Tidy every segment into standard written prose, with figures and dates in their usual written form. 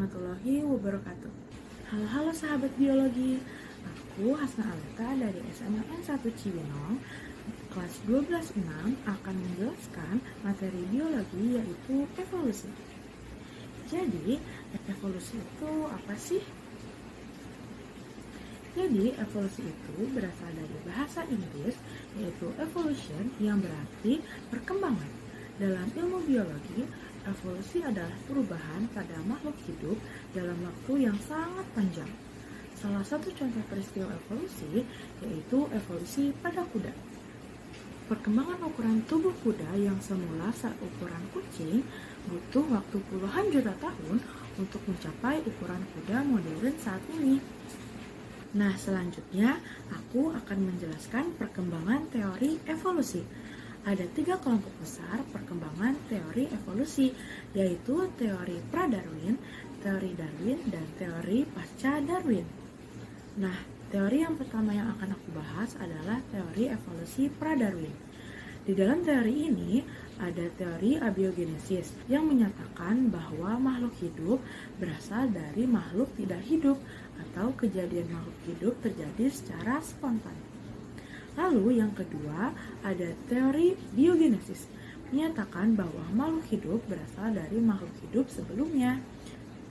warahmatullahi wabarakatuh. Halo sahabat biologi. Aku Hasna Aleta dari SMAN 1 Cibinong, kelas 12-6 akan menjelaskan materi biologi yaitu evolusi. Jadi, evolusi itu apa sih? Jadi, evolusi itu berasal dari bahasa Inggris yaitu evolution yang berarti perkembangan. Dalam ilmu biologi, evolusi adalah perubahan pada makhluk hidup dalam waktu yang sangat panjang. Salah satu contoh peristiwa evolusi yaitu evolusi pada kuda. Perkembangan ukuran tubuh kuda yang semula seukuran kucing butuh waktu puluhan juta tahun untuk mencapai ukuran kuda modern saat ini. Nah, selanjutnya aku akan menjelaskan perkembangan teori evolusi. Ada 3 kelompok besar perkembangan teori evolusi, yaitu teori pra-Darwin, teori Darwin, dan teori pasca Darwin. Nah, teori yang pertama yang akan aku bahas adalah teori evolusi pra-Darwin. Di dalam teori ini, ada teori abiogenesis yang menyatakan bahwa makhluk hidup berasal dari makhluk tidak hidup atau kejadian makhluk hidup terjadi secara spontan. Lalu yang kedua ada teori biogenesis, menyatakan bahwa makhluk hidup berasal dari makhluk hidup sebelumnya.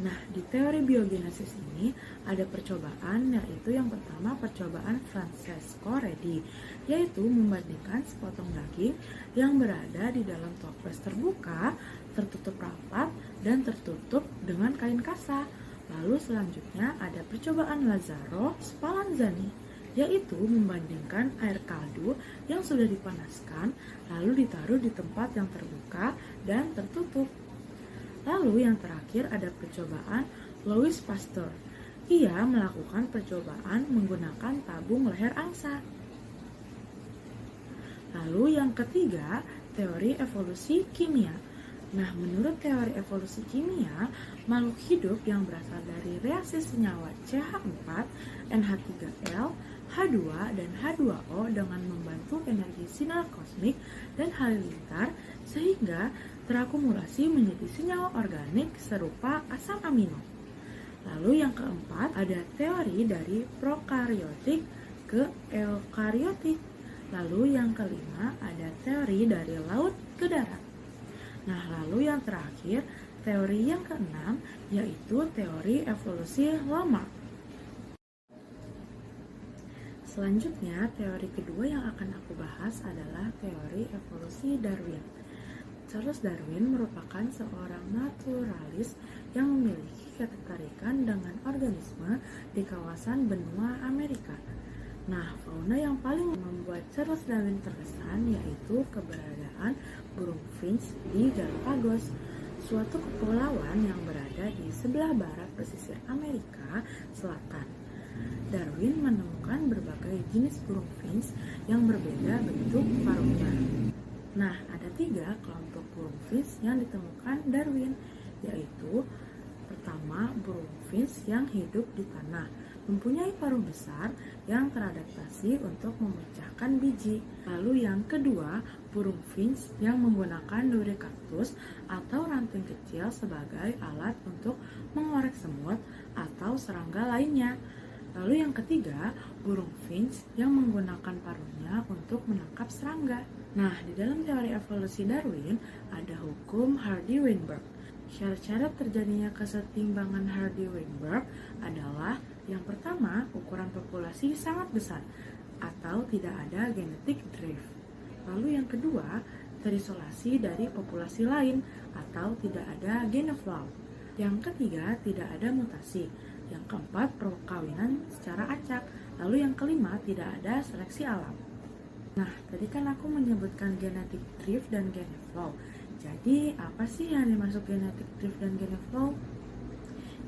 Nah, di teori biogenesis ini ada percobaan, yaitu yang pertama percobaan Francesco Redi, yaitu membandingkan sepotong daging yang berada di dalam toples terbuka, tertutup rapat, dan tertutup dengan kain kasa. Lalu selanjutnya ada percobaan Lazzaro Spallanzani, yaitu membandingkan air kaldu yang sudah dipanaskan lalu ditaruh di tempat yang terbuka dan tertutup. Lalu yang terakhir ada percobaan Louis Pasteur. Ia melakukan percobaan menggunakan tabung leher angsa. Lalu yang ketiga, teori evolusi kimia. Nah, menurut teori evolusi kimia, makhluk hidup yang berasal dari reaksi senyawa CH4, NH3L, H2, dan H2O dengan membantu energi sinar kosmik dan halilintar sehingga terakumulasi menjadi senyawa organik serupa asam amino. Lalu yang keempat ada teori dari prokaryotik ke eukaryotik. Lalu yang kelima ada teori dari laut ke darat. Nah, lalu yang terakhir, teori yang keenam, yaitu teori evolusi Lamarck. Selanjutnya, teori kedua yang akan aku bahas adalah teori evolusi Darwin. Charles Darwin merupakan seorang naturalis yang memiliki ketertarikan dengan organisme di kawasan benua Amerika. Nah, fauna yang paling membuat Charles Darwin terkesan yaitu keberadaan burung finch di Galapagos, suatu kepulauan yang berada di sebelah barat pesisir Amerika Selatan. Darwin menemukan berbagai jenis burung finch yang berbeda bentuk paruhnya. Nah, ada 3 kelompok burung finch yang ditemukan Darwin, yaitu pertama, burung finch yang hidup di tanah, mempunyai paruh besar yang teradaptasi untuk memecahkan biji. Lalu yang kedua, burung finch yang menggunakan duri kaktus atau ranting kecil sebagai alat untuk mengorek semut atau serangga lainnya. Lalu yang ketiga, burung finch yang menggunakan paruhnya untuk menangkap serangga. Nah, di dalam teori evolusi Darwin ada hukum Hardy-Weinberg. Syarat-syarat terjadinya kesetimbangan Hardy-Weinberg adalah yang pertama, ukuran populasi sangat besar atau tidak ada genetic drift. Lalu yang kedua, terisolasi dari populasi lain atau tidak ada gain of flow. Yang ketiga, tidak ada mutasi. Yang keempat, perkawinan secara acak. Lalu yang kelima, tidak ada seleksi alam. Nah, tadi kan aku menyebutkan genetic drift dan gain of flow. Jadi, apa sih yang dimaksud genetic drift dan gain of flow?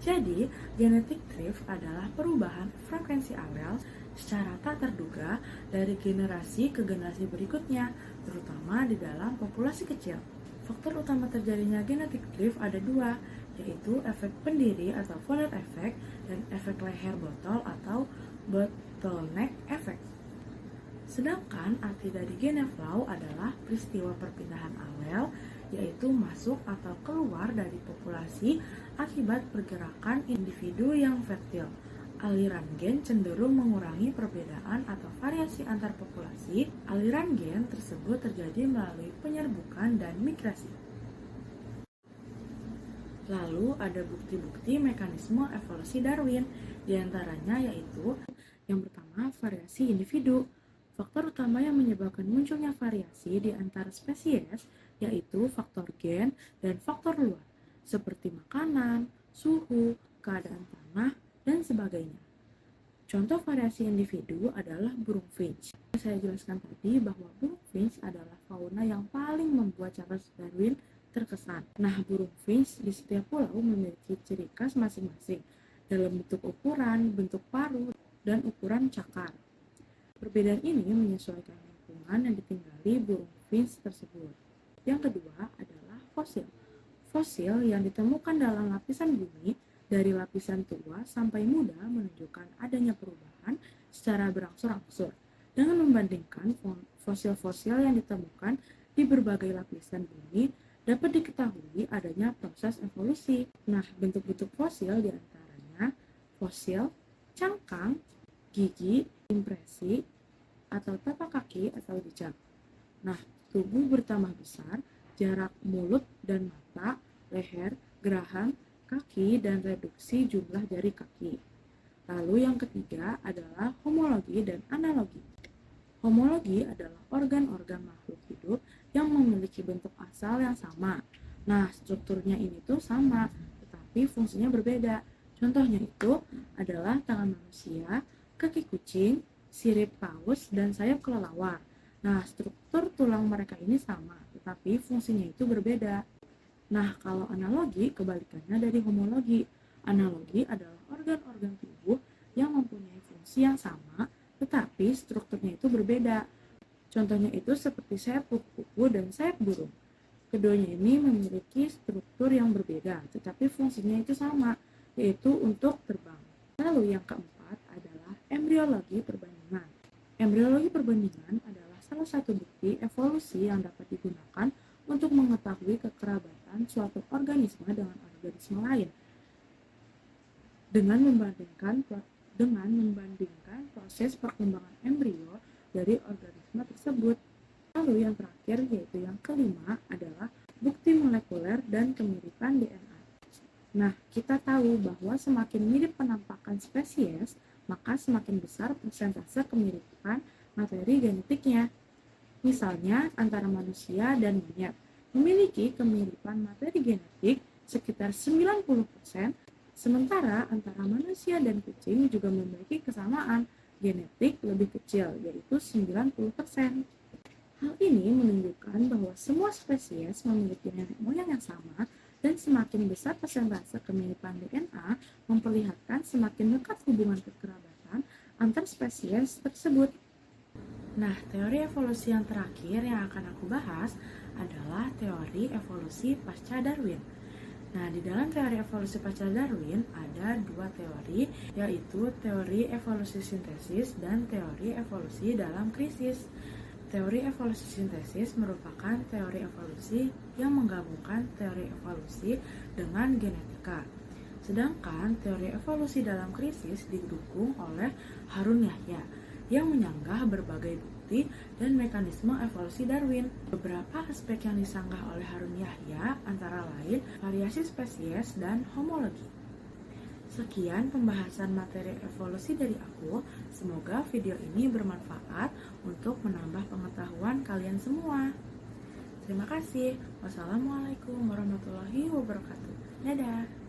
Jadi, genetic drift adalah perubahan frekuensi allele secara tak terduga dari generasi ke generasi berikutnya, terutama di dalam populasi kecil. Faktor utama terjadinya genetic drift ada 2, yaitu efek pendiri atau founder effect dan efek leher botol atau bottleneck effect. Sedangkan arti dari gain of flow adalah peristiwa perpindahan allele yaitu masuk atau keluar dari populasi akibat pergerakan individu yang fertil. Aliran gen cenderung mengurangi perbedaan atau variasi antar populasi. Aliran gen tersebut terjadi melalui penyerbukan dan migrasi. Lalu ada bukti-bukti mekanisme evolusi Darwin, diantaranya yaitu yang pertama variasi individu. Faktor utama yang menyebabkan munculnya variasi di antara spesies yaitu faktor gen dan faktor luar, seperti makanan, suhu, keadaan tanah, dan sebagainya. Contoh variasi individu adalah burung finch. Saya jelaskan tadi bahwa burung finch adalah fauna yang paling membuat Charles Darwin terkesan. Nah, burung finch di setiap pulau memiliki ciri khas masing-masing dalam bentuk ukuran, bentuk paruh, dan ukuran cakar. Perbedaan ini menyesuaikan lingkungan yang ditinggali burung finch tersebut. Yang kedua adalah fosil. Fosil yang ditemukan dalam lapisan bumi dari lapisan tua sampai muda menunjukkan adanya perubahan secara berangsur-angsur. Dengan membandingkan fosil-fosil yang ditemukan di berbagai lapisan bumi, dapat diketahui adanya proses evolusi. Nah, bentuk-bentuk fosil diantaranya fosil, cangkang, gigi, impresi, atau tapak kaki atau jejak. Nah, tubuh bertambah besar, jarak mulut dan mata, leher, geraham, kaki, dan reduksi jumlah jari kaki. Lalu yang ketiga adalah homologi dan analogi. Homologi adalah organ-organ makhluk hidup yang memiliki bentuk asal yang sama. Nah, strukturnya ini tuh sama, tetapi fungsinya berbeda. Contohnya itu adalah tangan manusia, kaki kucing, sirip paus, dan sayap kelelawar. Nah, struktur tulang mereka ini sama, tetapi fungsinya itu berbeda. Nah, kalau analogi, kebalikannya dari homologi. Analogi adalah organ-organ tubuh yang mempunyai fungsi yang sama, tetapi strukturnya itu berbeda. Contohnya itu seperti sayap kupu-kupu dan sayap burung. Keduanya ini memiliki struktur yang berbeda, tetapi fungsinya itu sama, yaitu untuk terbang. Lalu yang keempat adalah embriologi perbandingan. Embriologi perbandingan adalah salah satu bukti evolusi yang dapat digunakan untuk mengetahui kekerabatan suatu organisme dengan organisme lain. Dengan membandingkan proses perkembangan embrio dari organisme tersebut. Lalu yang terakhir yaitu yang kelima adalah bukti molekuler dan kemiripan DNA. Nah, kita tahu bahwa semakin mirip penampakan spesies, maka semakin besar persentase kemiripan materi genetiknya. Misalnya, antara manusia dan monyet memiliki kemiripan materi genetik sekitar 90%, sementara antara manusia dan kucing juga memiliki kesamaan genetik lebih kecil, yaitu 90%. Hal ini menunjukkan bahwa semua spesies memiliki nenek moyang yang sama, dan semakin besar persentase kemiripan DNA memperlihatkan semakin dekat hubungan kekerabatan antar spesies tersebut. Nah, teori evolusi yang terakhir yang akan aku bahas adalah teori evolusi pasca Darwin. Nah, di dalam teori evolusi pasca Darwin ada dua teori, yaitu teori evolusi sintesis dan teori evolusi dalam krisis. Teori evolusi sintesis merupakan teori evolusi yang menggabungkan teori evolusi dengan genetika. Sedangkan teori evolusi dalam krisis didukung oleh Harun Yahya yang menyanggah berbagai bukti dan mekanisme evolusi Darwin. Beberapa aspek yang disanggah oleh Harun Yahya antara lain variasi spesies dan homologi. Sekian pembahasan materi evolusi dari aku. Semoga video ini bermanfaat untuk menambah pengetahuan kalian semua. Terima kasih. Wassalamualaikum warahmatullahi wabarakatuh. Dadah.